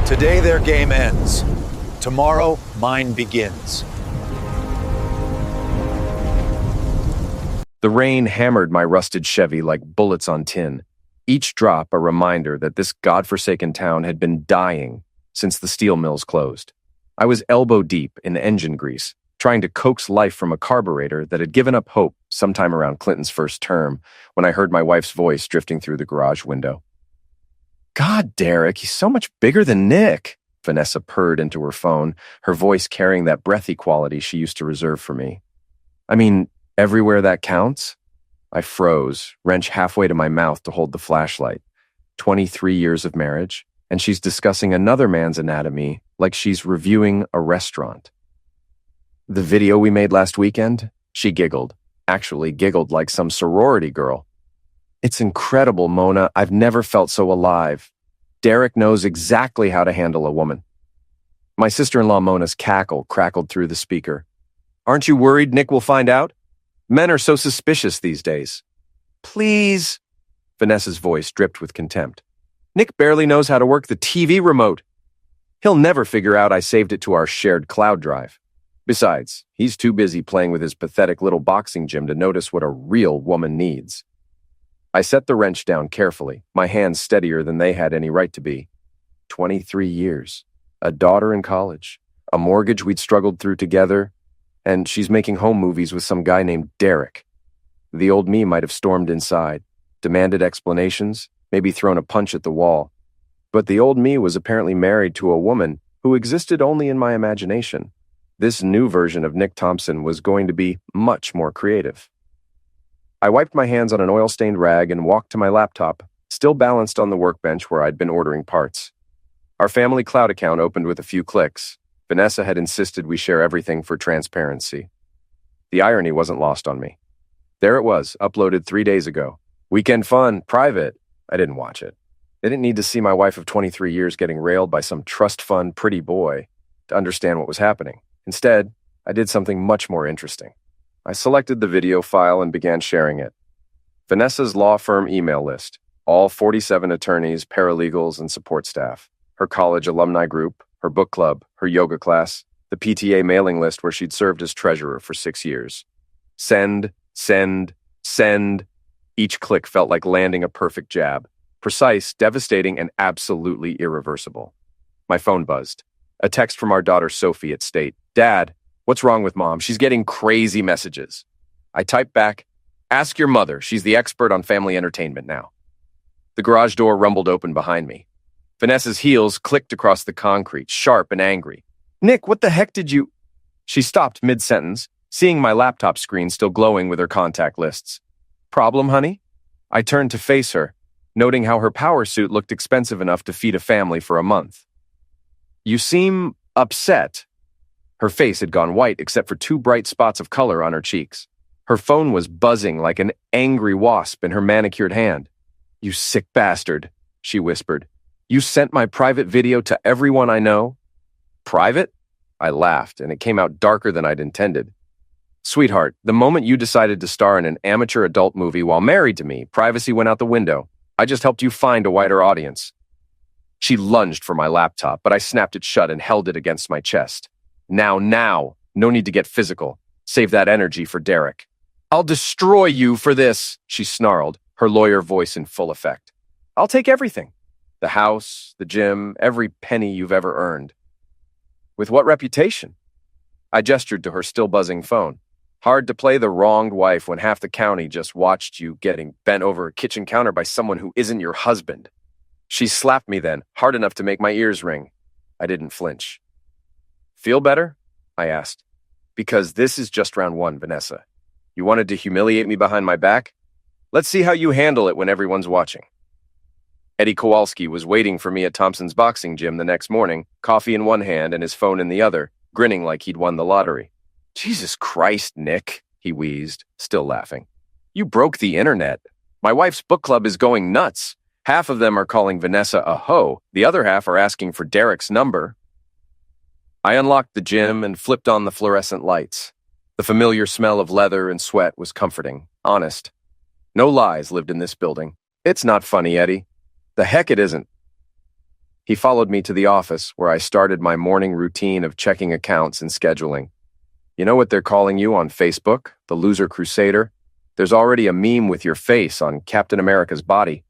Today their game ends. Tomorrow, mine begins. The rain hammered my rusted Chevy like bullets on tin, each drop a reminder that this godforsaken town had been dying since the steel mills closed. I was elbow deep in engine grease, trying to coax life from a carburetor that had given up hope sometime around Clinton's first term when I heard my wife's voice drifting through the garage window. "God, Derek, he's so much bigger than Nick," Vanessa purred into her phone, her voice carrying that breathy quality she used to reserve for me. "I mean, everywhere that counts?" I froze, wrench halfway to my mouth to hold the flashlight. 23 years of marriage, and she's discussing another man's anatomy like she's reviewing a restaurant. "The video we made last weekend?" She giggled, actually giggled like some sorority girl. "It's incredible, Mona. I've never felt so alive. Derek knows exactly how to handle a woman." My sister-in-law Mona's cackle crackled through the speaker. "Aren't you worried Nick will find out? Men are so suspicious these days." "Please." Vanessa's voice dripped with contempt. "Nick barely knows how to work the TV remote. He'll never figure out I saved it to our shared cloud drive. Besides, he's too busy playing with his pathetic little boxing gym to notice what a real woman needs." I set the wrench down carefully, my hands steadier than they had any right to be. 23 years, a daughter in college, a mortgage we'd struggled through together, and she's making home movies with some guy named Derek. The old me might have stormed inside, demanded explanations, maybe thrown a punch at the wall. But the old me was apparently married to a woman who existed only in my imagination. This new version of Nick Thompson was going to be much more creative. I wiped my hands on an oil-stained rag and walked to my laptop, still balanced on the workbench where I'd been ordering parts. Our family cloud account opened with a few clicks. Vanessa had insisted we share everything for transparency. The irony wasn't lost on me. There it was, uploaded 3 days ago. Weekend fun, private. I didn't watch it. I didn't need to see my wife of 23 years getting railed by some trust fund pretty boy to understand what was happening. Instead, I did something much more interesting. I selected the video file and began sharing it. Vanessa's law firm email list, all 47 attorneys, paralegals, and support staff. Her college alumni group, her book club, her yoga class, the PTA mailing list where she'd served as treasurer for 6 years. Send, send, send. Each click felt like landing a perfect jab. Precise, devastating, and absolutely irreversible. My phone buzzed. A text from our daughter Sophie at State. "Dad, what's wrong with Mom? She's getting crazy messages." I typed back, "Ask your mother. She's the expert on family entertainment now." The garage door rumbled open behind me. Vanessa's heels clicked across the concrete, sharp and angry. "Nick, what the heck did you—" She stopped mid-sentence, seeing my laptop screen still glowing with her contact lists. "Problem, honey?" I turned to face her, noting how her power suit looked expensive enough to feed a family for a month. "You seem upset." Her face had gone white except for 2 bright spots of color on her cheeks. Her phone was buzzing like an angry wasp in her manicured hand. "You sick bastard," she whispered. "You sent my private video to everyone I know?" "Private?" I laughed, and it came out darker than I'd intended. "Sweetheart, the moment you decided to star in an amateur adult movie while married to me, privacy went out the window. I just helped you find a wider audience." She lunged for my laptop, but I snapped it shut and held it against my chest. Now. No need to get physical. Save that energy for Derek." "I'll destroy you for this," she snarled, her lawyer voice in full effect. "I'll take everything. The house, the gym, every penny you've ever earned." "With what reputation?" I gestured to her still buzzing phone. "Hard to play the wronged wife when half the county just watched you getting bent over a kitchen counter by someone who isn't your husband." She slapped me then, hard enough to make my ears ring. I didn't flinch. "Feel better?" I asked. "Because this is just round 1, Vanessa. You wanted to humiliate me behind my back? Let's see how you handle it when everyone's watching." Eddie Kowalski was waiting for me at Thompson's boxing gym the next morning, coffee in one hand and his phone in the other, grinning like he'd won the lottery. "Jesus Christ, Nick," he wheezed, still laughing. "You broke the internet. My wife's book club is going nuts. Half of them are calling Vanessa a hoe. The other half are asking for Derek's number." I unlocked the gym and flipped on the fluorescent lights. The familiar smell of leather and sweat was comforting, honest. No lies lived in this building. "It's not funny, Eddie." "The heck it isn't." He followed me to the office, where I started my morning routine of checking accounts and scheduling. You know what they're calling you on Facebook, the loser crusader? There's already a meme with your face on Captain America's body.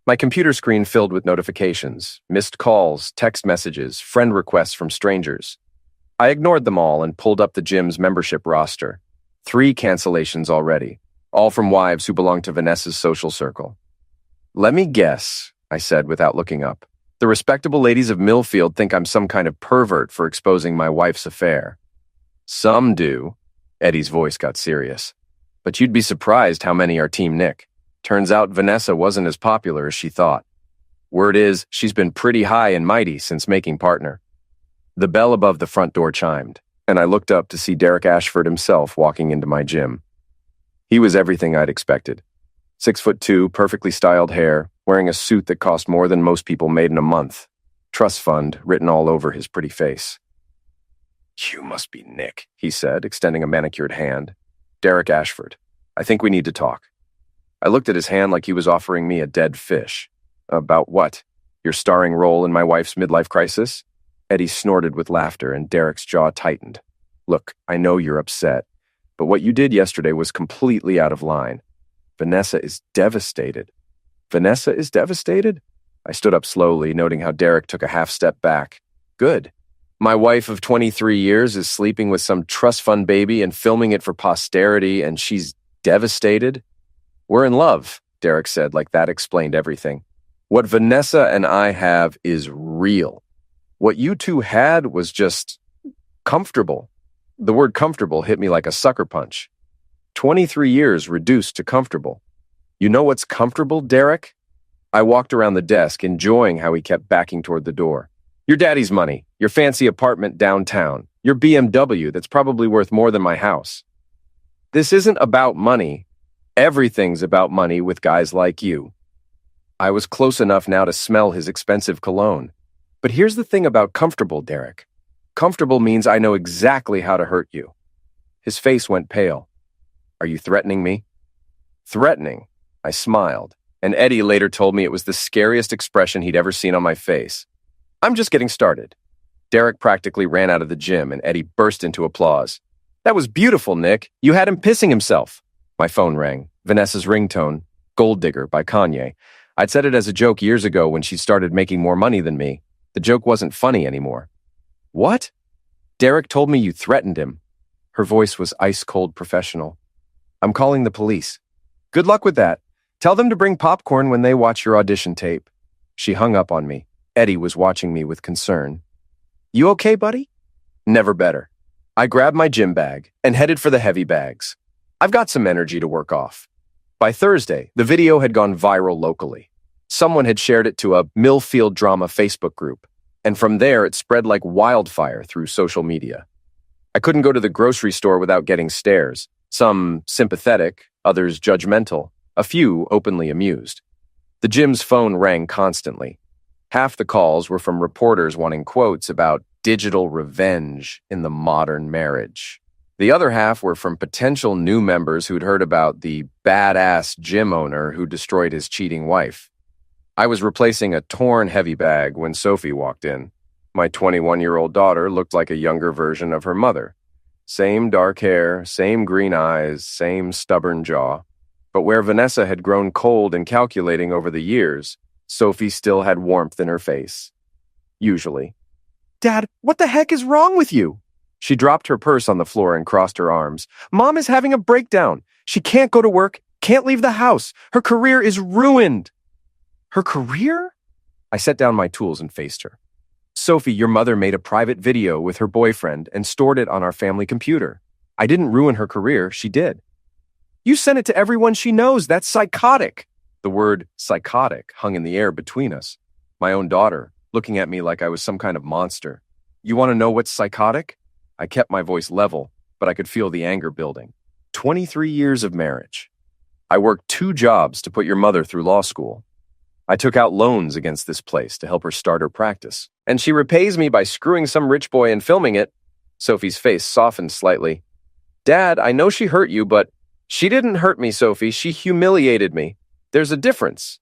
My computer screen filled with notifications, missed calls, text messages, friend requests from strangers. I ignored them all and pulled up the gym's membership roster. 3 cancellations already, all from wives who belong to Vanessa's social circle. "Let me guess," I said without looking up. "The respectable ladies of Millfield think I'm some kind of pervert for exposing my wife's affair." "Some do." Eddie's voice got serious. "But you'd be surprised how many are Team Nick. Turns out Vanessa wasn't as popular as she thought. Word is, she's been pretty high and mighty since making partner." The bell above the front door chimed, and I looked up to see Derek Ashford himself walking into my gym. He was everything I'd expected. 6'2", perfectly styled hair, wearing a suit that cost more than most people made in a month. Trust fund written all over his pretty face. "You must be Nick," he said, extending a manicured hand. "Derek Ashford. I think we need to talk." I looked at his hand like he was offering me a dead fish. "About what? Your starring role in my wife's midlife crisis?" Eddie snorted with laughter, and Derek's jaw tightened. "Look, I know you're upset, but what you did yesterday was completely out of line. Vanessa is devastated." "Vanessa is devastated?" I stood up slowly, noting how Derek took a half step back. "Good. My wife of 23 years is sleeping with some trust fund baby and filming it for posterity, and she's devastated?" "We're in love," Derek said, like that explained everything. "What Vanessa and I have is real. What you two had was just comfortable." The word comfortable hit me like a sucker punch. 23 years reduced to comfortable. "You know what's comfortable, Derek?" I walked around the desk, enjoying how he kept backing toward the door. "Your daddy's money, your fancy apartment downtown, your BMW that's probably worth more than my house. This isn't about money. Everything's about money with guys like you." I was close enough now to smell his expensive cologne. "But here's the thing about comfortable, Derek. Comfortable means I know exactly how to hurt you." His face went pale. "Are you threatening me?" "Threatening?" I smiled, and Eddie later told me it was the scariest expression he'd ever seen on my face. "I'm just getting started." Derek practically ran out of the gym, and Eddie burst into applause. "That was beautiful, Nick. You had him pissing himself." My phone rang. Vanessa's ringtone, Gold Digger by Kanye. I'd said it as a joke years ago when she started making more money than me. The joke wasn't funny anymore. "What?" "Derek told me you threatened him." Her voice was ice-cold professional. "I'm calling the police." "Good luck with that. Tell them to bring popcorn when they watch your audition tape." She hung up on me. Eddie was watching me with concern. "You okay, buddy?" "Never better." I grabbed my gym bag and headed for the heavy bags. I've got some energy to work off. By Thursday, the video had gone viral locally. Someone had shared it to a Millfield Drama Facebook group, and from there it spread like wildfire through social media. I couldn't go to the grocery store without getting stares, some sympathetic, others judgmental, a few openly amused. The gym's phone rang constantly. Half the calls were from reporters wanting quotes about digital revenge in the modern marriage. The other half were from potential new members who'd heard about the badass gym owner who destroyed his cheating wife. I was replacing a torn heavy bag when Sophie walked in. My 21-year-old daughter looked like a younger version of her mother. Same dark hair, same green eyes, same stubborn jaw. But where Vanessa had grown cold and calculating over the years, Sophie still had warmth in her face. Usually. "Dad, what the heck is wrong with you?" She dropped her purse on the floor and crossed her arms. "Mom is having a breakdown. She can't go to work, can't leave the house. Her career is ruined." "Her career?" I set down my tools and faced her. "Sophie, your mother made a private video with her boyfriend and stored it on our family computer. I didn't ruin her career, she did." "You sent it to everyone she knows. That's psychotic." The word psychotic hung in the air between us. My own daughter, looking at me like I was some kind of monster. "You want to know what's psychotic?" I kept my voice level, but I could feel the anger building. 23 years of marriage. I worked 2 jobs to put your mother through law school. I took out loans against this place to help her start her practice. And she repays me by screwing some rich boy and filming it. Sophie's face softened slightly. "Dad, I know she hurt you, but she didn't hurt me, Sophie. She humiliated me. There's a difference."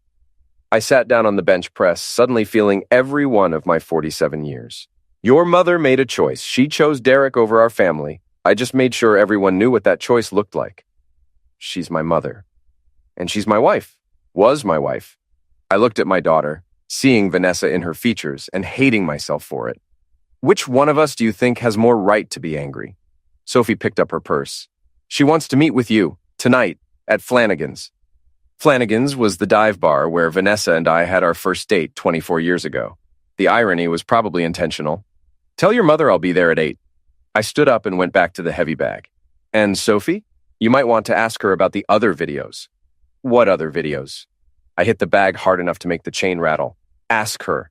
I sat down on the bench press, suddenly feeling every one of my 47 years. Your mother made a choice. She chose Derek over our family. I just made sure everyone knew what that choice looked like. She's my mother. And she's my wife. Was my wife. I looked at my daughter, seeing Vanessa in her features and hating myself for it. Which one of us do you think has more right to be angry? Sophie picked up her purse. She wants to meet with you, tonight, at Flanagan's. Flanagan's was the dive bar where Vanessa and I had our first date 24 years ago. The irony was probably intentional. Tell your mother I'll be there at 8. I stood up and went back to the heavy bag. And Sophie? You might want to ask her about the other videos. What other videos? I hit the bag hard enough to make the chain rattle. Ask her.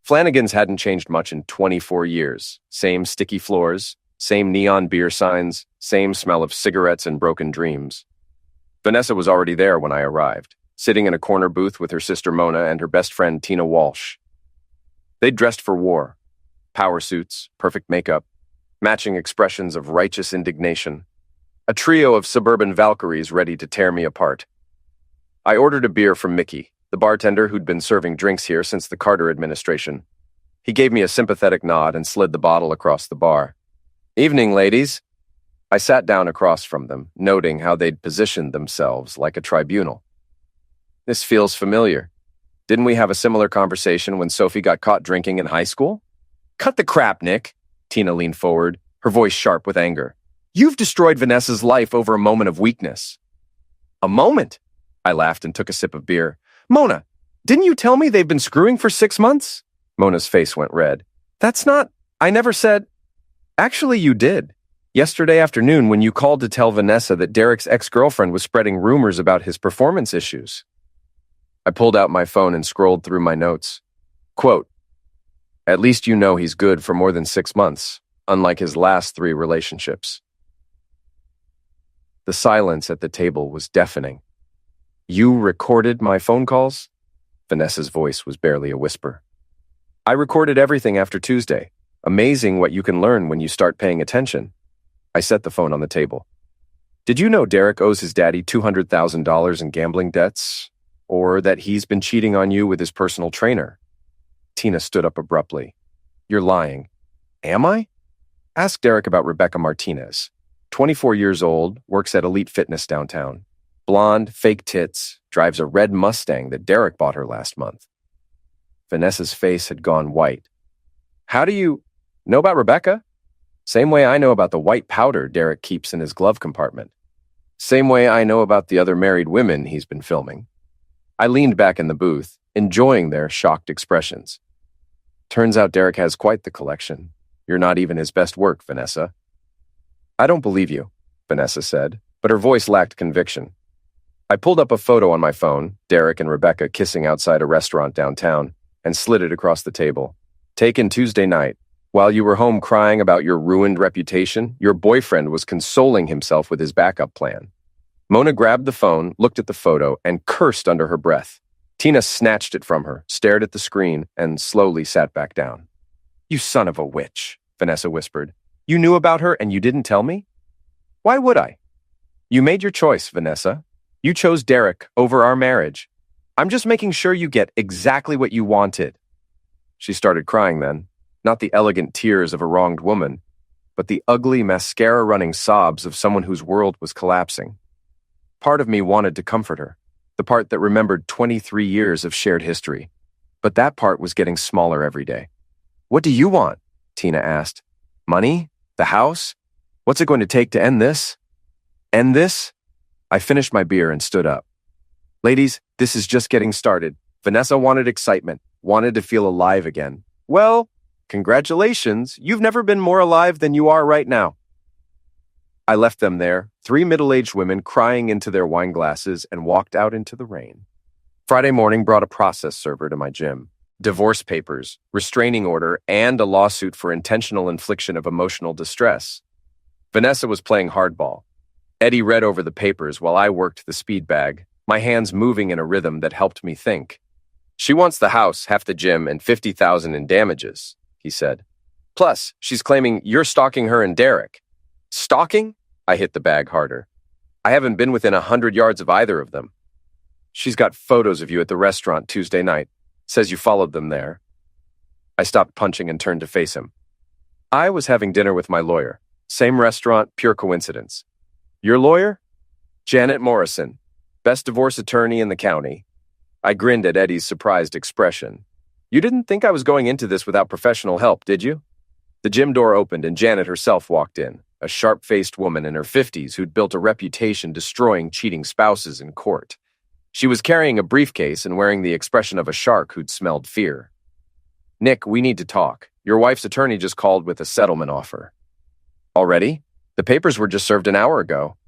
Flanagan's hadn't changed much in 24 years. Same sticky floors, same neon beer signs, same smell of cigarettes and broken dreams. Vanessa was already there when I arrived, sitting in a corner booth with her sister Mona and her best friend Tina Walsh. They'd dressed for war. Power suits, perfect makeup, matching expressions of righteous indignation. A trio of suburban Valkyries ready to tear me apart. I ordered a beer from Mickey, the bartender who'd been serving drinks here since the Carter administration. He gave me a sympathetic nod and slid the bottle across the bar. Evening, ladies. I sat down across from them, noting how they'd positioned themselves like a tribunal. This feels familiar. Didn't we have a similar conversation when Sophie got caught drinking in high school? Cut the crap, Nick. Tina leaned forward, her voice sharp with anger. You've destroyed Vanessa's life over a moment of weakness. A moment? I laughed and took a sip of beer. Mona, didn't you tell me they've been screwing for 6 months? Mona's face went red. That's not... I never said... Actually, you did. Yesterday afternoon when you called to tell Vanessa that Derek's ex-girlfriend was spreading rumors about his performance issues. I pulled out my phone and scrolled through my notes. Quote, at least you know he's good for more than 6 months, unlike his last 3 relationships. The silence at the table was deafening. You recorded my phone calls? Vanessa's voice was barely a whisper. I recorded everything after Tuesday. Amazing what you can learn when you start paying attention. I set the phone on the table. Did you know Derek owes his daddy $200,000 in gambling debts? Or that he's been cheating on you with his personal trainer? Tina stood up abruptly. You're lying. Am I? Ask Derek about Rebecca Martinez. 24 years old, works at Elite Fitness downtown. Blonde, fake tits, drives a red Mustang that Derek bought her last month. Vanessa's face had gone white. How do you know about Rebecca? Same way I know about the white powder Derek keeps in his glove compartment. Same way I know about the other married women he's been filming. I leaned back in the booth, enjoying their shocked expressions. Turns out Derek has quite the collection. You're not even his best work, Vanessa. I don't believe you, Vanessa said, but her voice lacked conviction. I pulled up a photo on my phone, Derek and Rebecca kissing outside a restaurant downtown, and slid it across the table. Taken Tuesday night. While you were home crying about your ruined reputation, your boyfriend was consoling himself with his backup plan. Mona grabbed the phone, looked at the photo, and cursed under her breath. Tina snatched it from her, stared at the screen, and slowly sat back down. You son of a witch, Vanessa whispered. You knew about her and you didn't tell me? Why would I? You made your choice, Vanessa. You chose Derek over our marriage. I'm just making sure you get exactly what you wanted. She started crying then, not the elegant tears of a wronged woman, but the ugly mascara-running sobs of someone whose world was collapsing. Part of me wanted to comfort her, the part that remembered 23 years of shared history. But that part was getting smaller every day. What do you want? Tina asked. Money? The house? What's it going to take to end this? End this? I finished my beer and stood up. Ladies, this is just getting started. Vanessa wanted excitement, wanted to feel alive again. Well, congratulations. You've never been more alive than you are right now. I left them there, 3 middle-aged women crying into their wine glasses, and walked out into the rain. Friday morning brought a process server to my gym. Divorce papers, restraining order, and a lawsuit for intentional infliction of emotional distress. Vanessa was playing hardball. Eddie read over the papers while I worked the speed bag, my hands moving in a rhythm that helped me think. She wants the house, half the gym, and $50,000 in damages, he said. Plus, she's claiming you're stalking her and Derek. Stalking? I hit the bag harder. I haven't been within 100 yards of either of them. She's got photos of you at the restaurant Tuesday night. Says you followed them there. I stopped punching and turned to face him. I was having dinner with my lawyer. Same restaurant, pure coincidence. Your lawyer? Janet Morrison, best divorce attorney in the county. I grinned at Eddie's surprised expression. You didn't think I was going into this without professional help, did you? The gym door opened and Janet herself walked in, a sharp-faced woman in her 50s who'd built a reputation destroying cheating spouses in court. She was carrying a briefcase and wearing the expression of a shark who'd smelled fear. Nick, we need to talk. Your wife's attorney just called with a settlement offer. Already? The papers were just served an hour ago.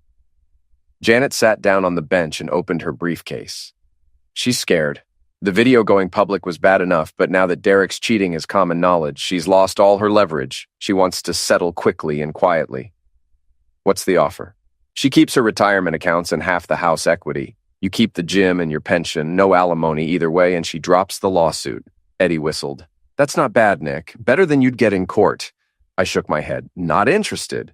Janet sat down on the bench and opened her briefcase. She's scared. The video going public was bad enough, but now that Derek's cheating is common knowledge, she's lost all her leverage. She wants to settle quickly and quietly. What's the offer? She keeps her retirement accounts and half the house equity. You keep the gym and your pension, no alimony either way, and she drops the lawsuit. Eddie whistled. That's not bad, Nick. Better than you'd get in court. I shook my head. Not interested.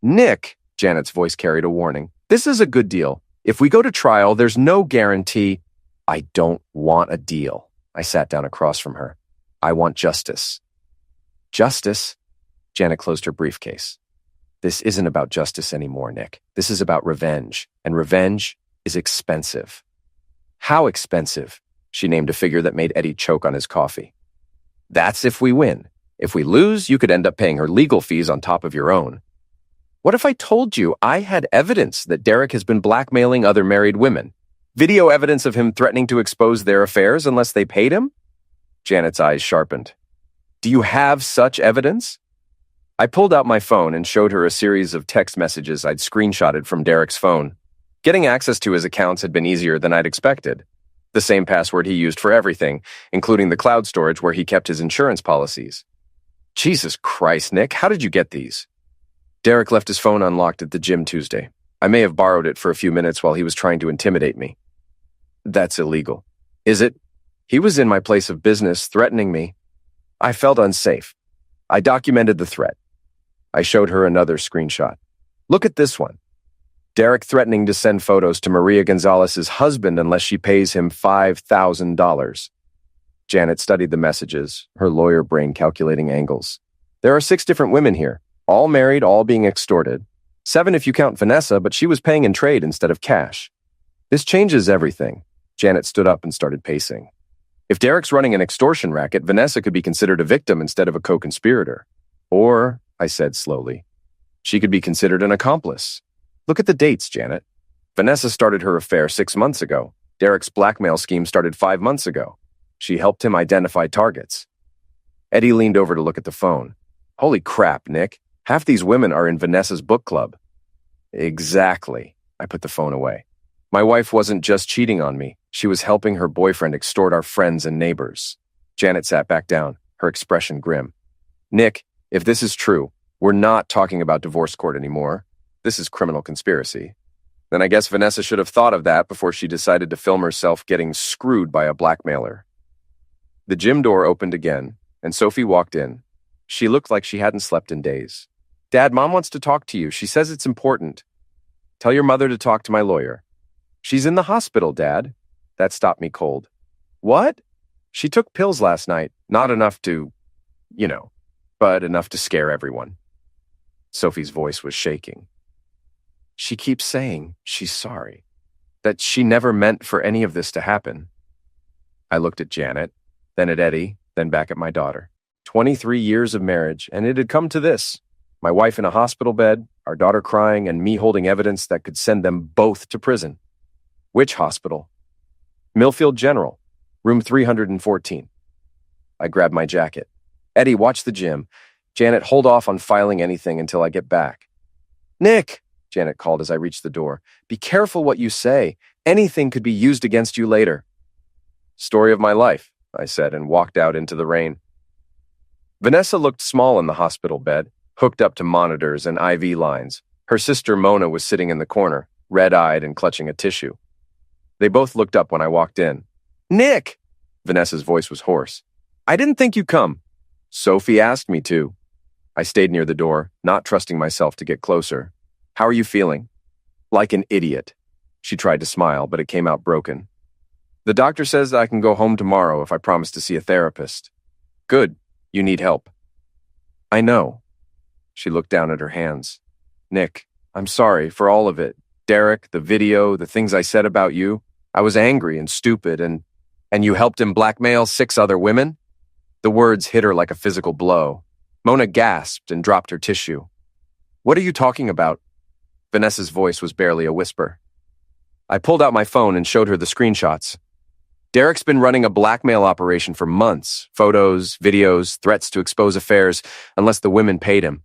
Nick, Janet's voice carried a warning. This is a good deal. If we go to trial, there's no guarantee. I don't want a deal. I sat down across from her. I want justice. Justice? Janet closed her briefcase. This isn't about justice anymore, Nick. This is about revenge. And revenge is expensive. How expensive? She named a figure that made Eddie choke on his coffee. That's if we win. If we lose, you could end up paying her legal fees on top of your own. What if I told you I had evidence that Derek has been blackmailing other married women? Video evidence of him threatening to expose their affairs unless they paid him? Janet's eyes sharpened. Do you have such evidence? I pulled out my phone and showed her a series of text messages I'd screenshotted from Derek's phone. Getting access to his accounts had been easier than I'd expected. The same password he used for everything, including the cloud storage where he kept his insurance policies. Jesus Christ, Nick, how did you get these? Derek left his phone unlocked at the gym Tuesday. I may have borrowed it for a few minutes while he was trying to intimidate me. That's illegal. Is it? He was in my place of business, threatening me. I felt unsafe. I documented the threat. I showed her another screenshot. Look at this one. Derek threatening to send photos to Maria Gonzalez's husband unless she pays him $5,000. Janet studied the messages, her lawyer brain calculating angles. There are 6 different women here, all married, all being extorted. 7 if you count Vanessa, but she was paying in trade instead of cash. This changes everything. Janet stood up and started pacing. If Derek's running an extortion racket, Vanessa could be considered a victim instead of a co-conspirator. Or, I said slowly, she could be considered an accomplice. Look at the dates, Janet. Vanessa started her affair 6 months ago. Derek's blackmail scheme started 5 months ago. She helped him identify targets. Eddie leaned over to look at the phone. Holy crap, Nick. Half these women are in Vanessa's book club. Exactly. I put the phone away. My wife wasn't just cheating on me. She was helping her boyfriend extort our friends and neighbors. Janet sat back down, her expression grim. Nick, if this is true, we're not talking about divorce court anymore. This is criminal conspiracy. Then I guess Vanessa should have thought of that before she decided to film herself getting screwed by a blackmailer. The gym door opened again, and Sophie walked in. She looked like she hadn't slept in days. Dad, Mom wants to talk to you. She says it's important. Tell your mother to talk to my lawyer. She's in the hospital, Dad. That stopped me cold. What? She took pills last night. Not enough to, but enough to scare everyone. Sophie's voice was shaking. She keeps saying she's sorry, that she never meant for any of this to happen. I looked at Janet, then at Eddie, then back at my daughter. 23 years of marriage, and it had come to this. My wife in a hospital bed, our daughter crying, and me holding evidence that could send them both to prison. Which hospital? Millfield General, room 314. I grabbed my jacket. Eddie, watch the gym. Janet, hold off on filing anything until I get back. Nick, Janet called as I reached the door. Be careful what you say. Anything could be used against you later. Story of my life, I said, and walked out into the rain. Vanessa looked small in the hospital bed, hooked up to monitors and IV lines. Her sister Mona was sitting in the corner, red-eyed and clutching a tissue. They both looked up when I walked in. Nick! Vanessa's voice was hoarse. I didn't think you'd come. Sophie asked me to. I stayed near the door, not trusting myself to get closer. How are you feeling? Like an idiot. She tried to smile, but it came out broken. The doctor says I can go home tomorrow if I promise to see a therapist. Good. You need help. I know. She looked down at her hands. Nick, I'm sorry for all of it. Derek, the video, the things I said about you. I was angry and stupid and you helped him blackmail 6 other women? The words hit her like a physical blow. Mona gasped and dropped her tissue. What are you talking about? Vanessa's voice was barely a whisper. I pulled out my phone and showed her the screenshots. Derek's been running a blackmail operation for months. Photos, videos, threats to expose affairs unless the women paid him.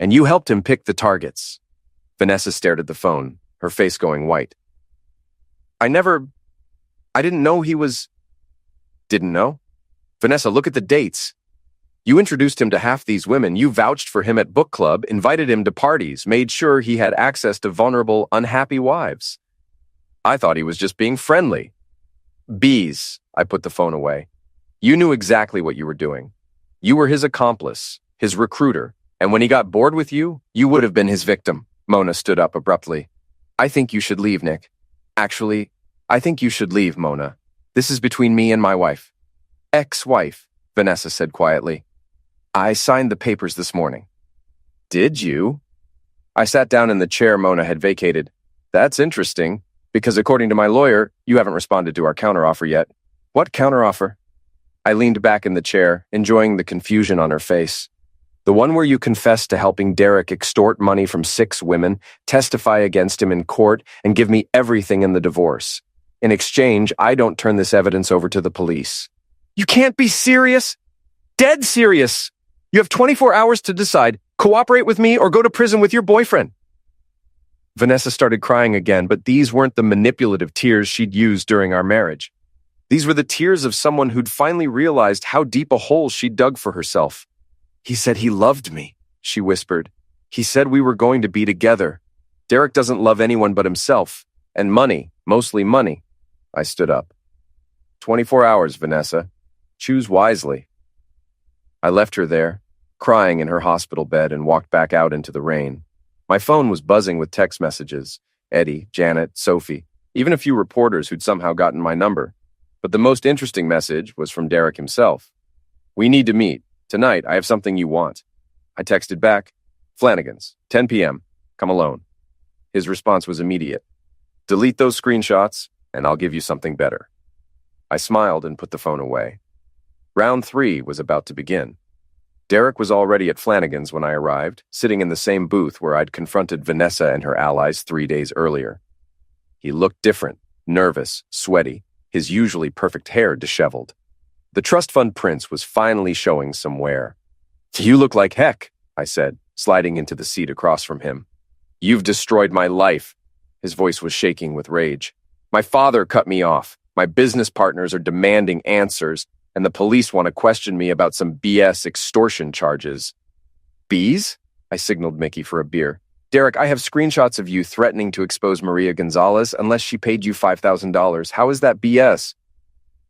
And you helped him pick the targets. Vanessa stared at the phone, her face going white. I didn't know he was... Didn't know? Vanessa, look at the dates. You introduced him to half these women. You vouched for him at book club, invited him to parties, made sure he had access to vulnerable, unhappy wives. I thought he was just being friendly. Bees, I put the phone away. You knew exactly what you were doing. You were his accomplice, his recruiter, and when he got bored with you, you would have been his victim. Mona stood up abruptly. I think you should leave, Nick. Actually, I think you should leave, Mona. This is between me and my wife. Ex-wife, Vanessa said quietly. I signed the papers this morning. Did you? I sat down in the chair Mona had vacated. That's interesting, because according to my lawyer, you haven't responded to our counteroffer yet. What counteroffer? I leaned back in the chair, enjoying the confusion on her face. The one where you confessed to helping Derek extort money from 6 women, testify against him in court, and give me everything in the divorce. In exchange, I don't turn this evidence over to the police. You can't be serious? Dead serious! You have 24 hours to decide, cooperate with me or go to prison with your boyfriend. Vanessa started crying again, but these weren't the manipulative tears she'd used during our marriage. These were the tears of someone who'd finally realized how deep a hole she'd dug for herself. He said he loved me, she whispered. He said we were going to be together. Derek doesn't love anyone but himself. And money, mostly money. I stood up. 24 hours, Vanessa. Choose wisely. I left her there, crying in her hospital bed, and walked back out into the rain. My phone was buzzing with text messages. Eddie, Janet, Sophie, even a few reporters who'd somehow gotten my number. But the most interesting message was from Derek himself. We need to meet. Tonight, I have something you want. I texted back, Flanagan's, 10 p.m., come alone. His response was immediate. Delete those screenshots, and I'll give you something better. I smiled and put the phone away. Round 3 was about to begin. Derek was already at Flanagan's when I arrived, sitting in the same booth where I'd confronted Vanessa and her allies 3 days earlier. He looked different, nervous, sweaty, his usually perfect hair disheveled. The trust fund prince was finally showing some wear. You look like heck, I said, sliding into the seat across from him. You've destroyed my life. His voice was shaking with rage. My father cut me off. My business partners are demanding answers, and the police want to question me about some BS extortion charges. Bees? I signaled Mickey for a beer. Derek, I have screenshots of you threatening to expose Maria Gonzalez unless she paid you $5,000. How is that BS?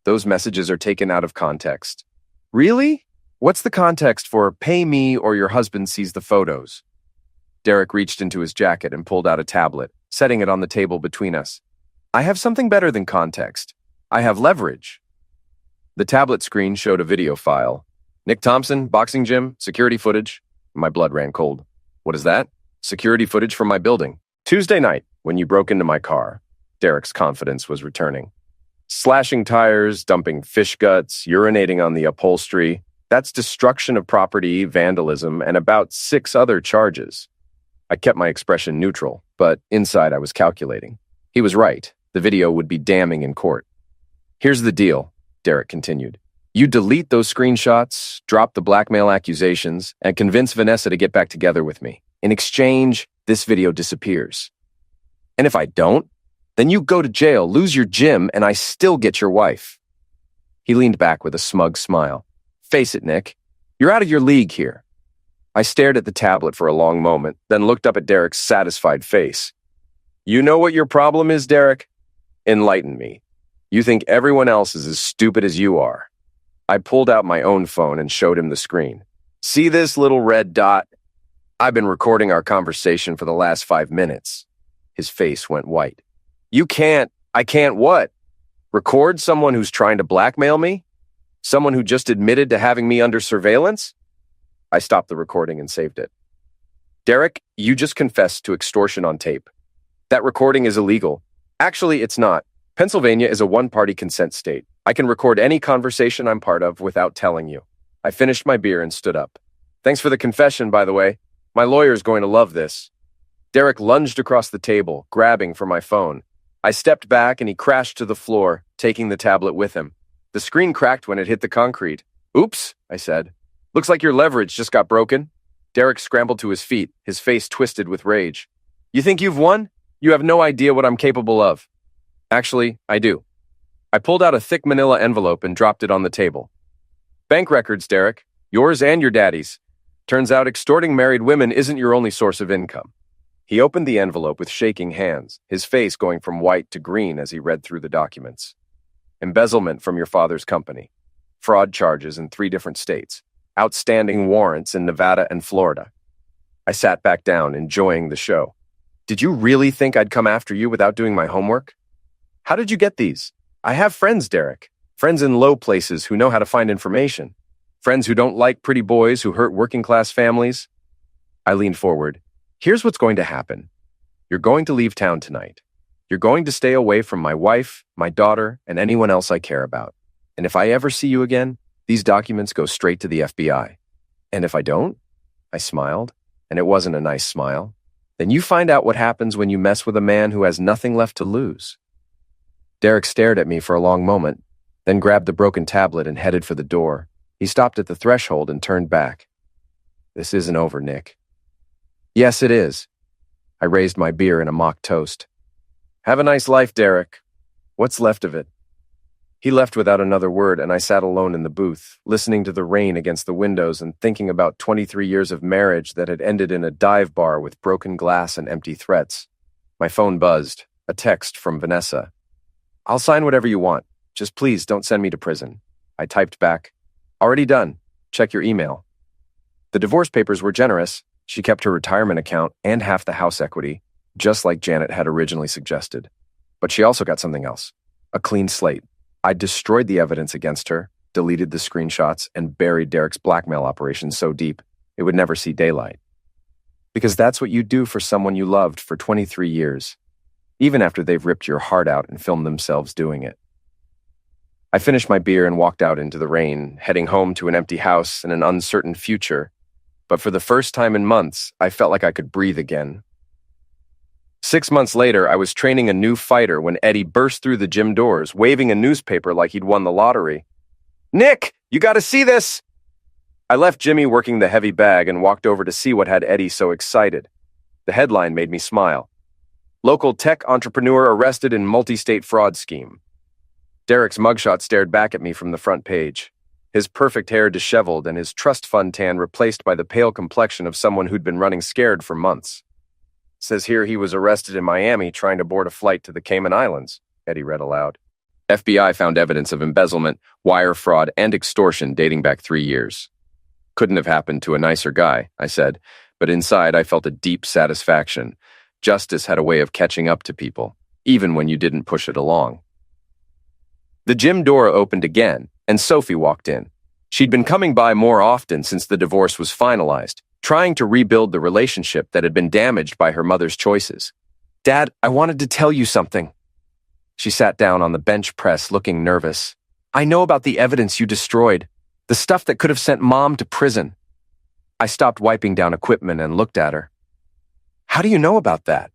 Those messages are taken out of context. Really? What's the context for pay me or your husband sees the photos? Derek reached into his jacket and pulled out a tablet, setting it on the table between us. I have something better than context. I have leverage. The tablet screen showed a video file. Nick Thompson, boxing gym, security footage. My blood ran cold. What is that? Security footage from my building. Tuesday night, when you broke into my car. Derek's confidence was returning. Slashing tires, dumping fish guts, urinating on the upholstery. That's destruction of property, vandalism, and about 6 other charges. I kept my expression neutral, but inside I was calculating. He was right. The video would be damning in court. Here's the deal, Derek continued. You delete those screenshots, drop the blackmail accusations, and convince Vanessa to get back together with me. In exchange, this video disappears. And if I don't, then you go to jail, lose your gym, and I still get your wife. He leaned back with a smug smile. Face it, Nick. You're out of your league here. I stared at the tablet for a long moment, then looked up at Derek's satisfied face. You know what your problem is, Derek? Enlighten me. You think everyone else is as stupid as you are. I pulled out my own phone and showed him the screen. See this little red dot? I've been recording our conversation for the last 5 minutes. His face went white. I can't what? Record someone who's trying to blackmail me? Someone who just admitted to having me under surveillance? I stopped the recording and saved it. Derek, you just confessed to extortion on tape. That recording is illegal. Actually, it's not. Pennsylvania is a one-party consent state. I can record any conversation I'm part of without telling you. I finished my beer and stood up. Thanks for the confession, by the way. My lawyer's going to love this. Derek lunged across the table, grabbing for my phone. I stepped back and he crashed to the floor, taking the tablet with him. The screen cracked when it hit the concrete. Oops, I said. Looks like your leverage just got broken. Derek scrambled to his feet, his face twisted with rage. You think you've won? You have no idea what I'm capable of. Actually, I do. I pulled out a thick manila envelope and dropped it on the table. Bank records, Derek. Yours and your daddy's. Turns out extorting married women isn't your only source of income. He opened the envelope with shaking hands, his face going from white to green as he read through the documents. Embezzlement from your father's company. Fraud charges in 3 different states. Outstanding warrants in Nevada and Florida. I sat back down, enjoying the show. Did you really think I'd come after you without doing my homework? How did you get these? I have friends, Derek. Friends in low places who know how to find information. Friends who don't like pretty boys who hurt working-class families. I leaned forward. Here's what's going to happen. You're going to leave town tonight. You're going to stay away from my wife, my daughter, and anyone else I care about. And if I ever see you again, these documents go straight to the FBI. And if I don't? I smiled, and it wasn't a nice smile. Then you find out what happens when you mess with a man who has nothing left to lose. Derek stared at me for a long moment, then grabbed the broken tablet and headed for the door. He stopped at the threshold and turned back. This isn't over, Nick. Yes, it is. I raised my beer in a mock toast. Have a nice life, Derek. What's left of it? He left without another word, and I sat alone in the booth, listening to the rain against the windows and thinking about 23 years of marriage that had ended in a dive bar with broken glass and empty threats. My phone buzzed, a text from Vanessa. I'll sign whatever you want. Just please don't send me to prison. I typed back, already done. Check your email. The divorce papers were generous. She kept her retirement account and half the house equity, just like Janet had originally suggested. But she also got something else, a clean slate. I destroyed the evidence against her, deleted the screenshots, and buried Derek's blackmail operation so deep it would never see daylight. Because that's what you do for someone you loved for 23 years, even after they've ripped your heart out and filmed themselves doing it. I finished my beer and walked out into the rain, heading home to an empty house and an uncertain future. But for the first time in months, I felt like I could breathe again. 6 months later, I was training a new fighter when Eddie burst through the gym doors, waving a newspaper like he'd won the lottery. Nick, you gotta see this! I left Jimmy working the heavy bag and walked over to see what had Eddie so excited. The headline made me smile. Local tech entrepreneur arrested in multi-state fraud scheme. Derek's mugshot stared back at me from the front page. His perfect hair disheveled and his trust fund tan replaced by the pale complexion of someone who'd been running scared for months. Says here he was arrested in Miami trying to board a flight to the Cayman Islands, Eddie read aloud. FBI found evidence of embezzlement, wire fraud, and extortion dating back 3 years. Couldn't have happened to a nicer guy, I said, but inside I felt a deep satisfaction. Justice had a way of catching up to people, even when you didn't push it along. The gym door opened again, and Sophie walked in. She'd been coming by more often since the divorce was finalized, trying to rebuild the relationship that had been damaged by her mother's choices. Dad, I wanted to tell you something. She sat down on the bench press, looking nervous. I know about the evidence you destroyed, the stuff that could have sent Mom to prison. I stopped wiping down equipment and looked at her. How do you know about that?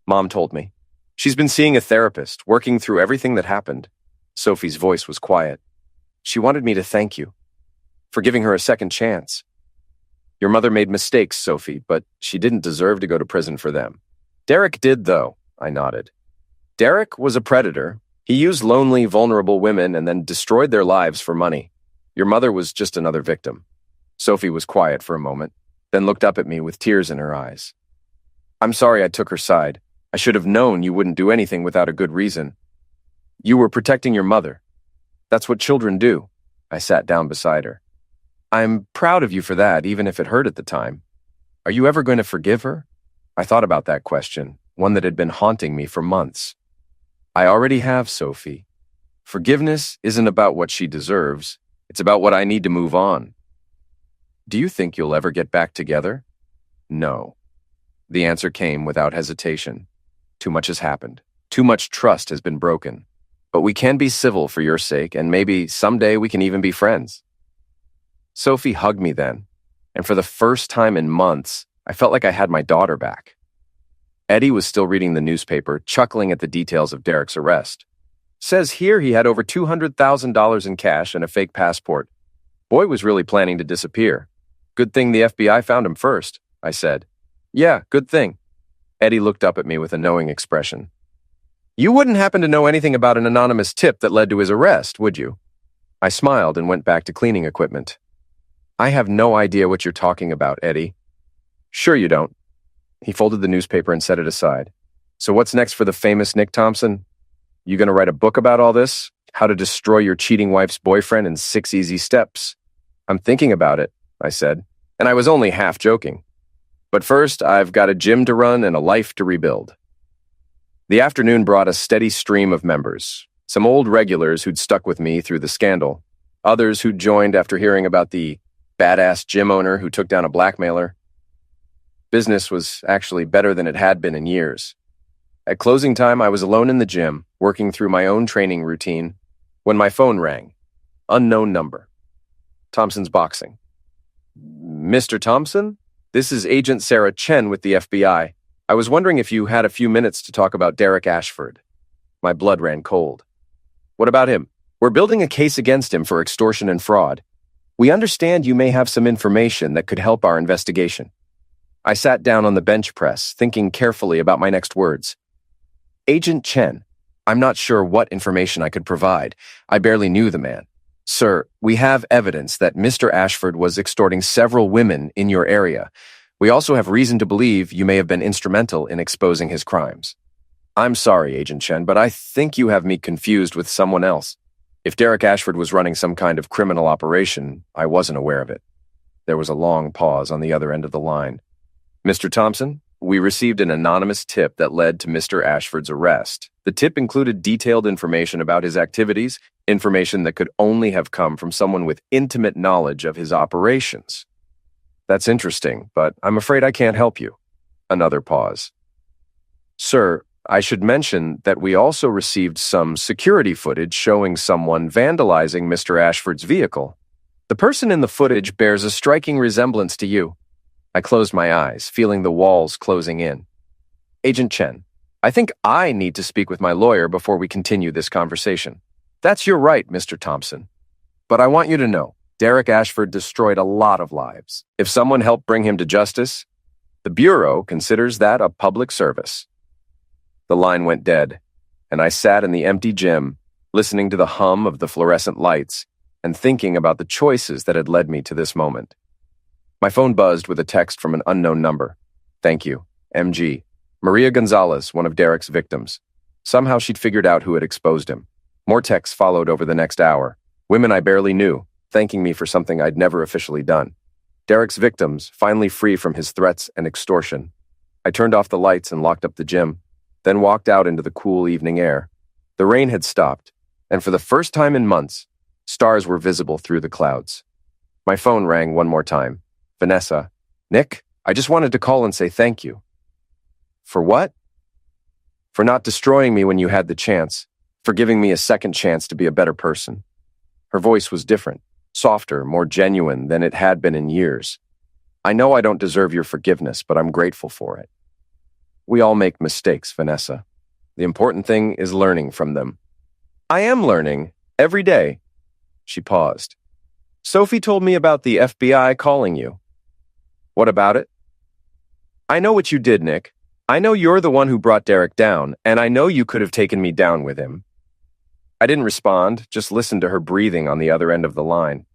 Mom told me. She's been seeing a therapist, working through everything that happened. Sophie's voice was quiet. She wanted me to thank you for giving her a second chance. Your mother made mistakes, Sophie, but she didn't deserve to go to prison for them. Derek did, though, I nodded. Derek was a predator. He used lonely, vulnerable women and then destroyed their lives for money. Your mother was just another victim. Sophie was quiet for a moment, then looked up at me with tears in her eyes. I'm sorry I took her side. I should have known you wouldn't do anything without a good reason. You were protecting your mother. That's what children do. I sat down beside her. I'm proud of you for that, even if it hurt at the time. Are you ever going to forgive her? I thought about that question, one that had been haunting me for months. I already have, Sophie. Forgiveness isn't about what she deserves. It's about what I need to move on. Do you think you'll ever get back together? No. The answer came without hesitation. Too much has happened. Too much trust has been broken. But we can be civil for your sake, and maybe someday we can even be friends. Sophie hugged me then, and for the first time in months, I felt like I had my daughter back. Eddie was still reading the newspaper, chuckling at the details of Derek's arrest. Says here he had over $200,000 in cash and a fake passport. Boy was really planning to disappear. Good thing the FBI found him first, I said. Yeah, good thing. Eddie looked up at me with a knowing expression. You wouldn't happen to know anything about an anonymous tip that led to his arrest, would you? I smiled and went back to cleaning equipment. I have no idea what you're talking about, Eddie. Sure you don't. He folded the newspaper and set it aside. So what's next for the famous Nick Thompson? You gonna write a book about all this? How to destroy your cheating wife's boyfriend in 6 easy steps? I'm thinking about it, I said, and I was only half joking. But first, I've got a gym to run and a life to rebuild. The afternoon brought a steady stream of members. Some old regulars who'd stuck with me through the scandal. Others who'd joined after hearing about the badass gym owner who took down a blackmailer. Business was actually better than it had been in years. At closing time, I was alone in the gym, working through my own training routine, when my phone rang. Unknown number. Thompson's Boxing. Mr. Thompson? This is Agent Sarah Chen with the FBI. I was wondering if you had a few minutes to talk about Derek Ashford. My blood ran cold. What about him? We're building a case against him for extortion and fraud. We understand you may have some information that could help our investigation. I sat down on the bench press, thinking carefully about my next words. Agent Chen, I'm not sure what information I could provide. I barely knew the man. Sir, we have evidence that Mr. Ashford was extorting several women in your area. We also have reason to believe you may have been instrumental in exposing his crimes. I'm sorry, Agent Chen, but I think you have me confused with someone else. If Derek Ashford was running some kind of criminal operation, I wasn't aware of it. There was a long pause on the other end of the line. Mr. Thompson, we received an anonymous tip that led to Mr. Ashford's arrest. The tip included detailed information about his activities, information that could only have come from someone with intimate knowledge of his operations. That's interesting, but I'm afraid I can't help you. Another pause. Sir, I should mention that we also received some security footage showing someone vandalizing Mr. Ashford's vehicle. The person in the footage bears a striking resemblance to you. I closed my eyes, feeling the walls closing in. Agent Chen, I think I need to speak with my lawyer before we continue this conversation. That's your right, Mr. Thompson. But I want you to know, Derek Ashford destroyed a lot of lives. If someone helped bring him to justice, the Bureau considers that a public service. The line went dead, and I sat in the empty gym, listening to the hum of the fluorescent lights and thinking about the choices that had led me to this moment. My phone buzzed with a text from an unknown number. Thank you, MG. Maria Gonzalez, one of Derek's victims. Somehow she'd figured out who had exposed him. More texts followed over the next hour. Women I barely knew, thanking me for something I'd never officially done. Derek's victims, finally free from his threats and extortion. I turned off the lights and locked up the gym, then walked out into the cool evening air. The rain had stopped, and for the first time in months, stars were visible through the clouds. My phone rang one more time. Vanessa, Nick, I just wanted to call and say thank you. For what? For not destroying me when you had the chance, for giving me a second chance to be a better person. Her voice was different, softer, more genuine than it had been in years. I know I don't deserve your forgiveness, but I'm grateful for it. We all make mistakes, Vanessa. The important thing is learning from them. I am learning, every day. She paused. Sophie told me about the FBI calling you. What about it? I know what you did, Nick. I know you're the one who brought Derek down, and I know you could have taken me down with him. I didn't respond, just listened to her breathing on the other end of the line.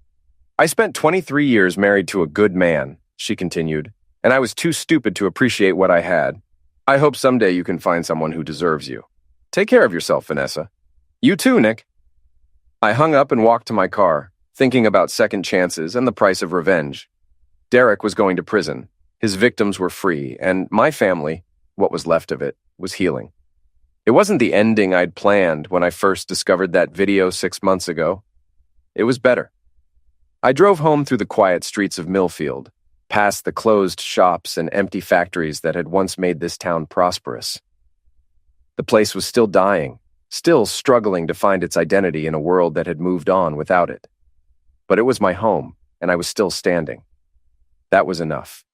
I spent 23 years married to a good man, she continued, and I was too stupid to appreciate what I had. I hope someday you can find someone who deserves you. Take care of yourself, Vanessa. You too, Nick. I hung up and walked to my car, thinking about second chances and the price of revenge. Derek was going to prison. His victims were free, and my family, what was left of it, was healing. It wasn't the ending I'd planned when I first discovered that video 6 months ago. It was better. I drove home through the quiet streets of Millfield, past the closed shops and empty factories that had once made this town prosperous. The place was still dying, still struggling to find its identity in a world that had moved on without it. But it was my home, and I was still standing. That was enough.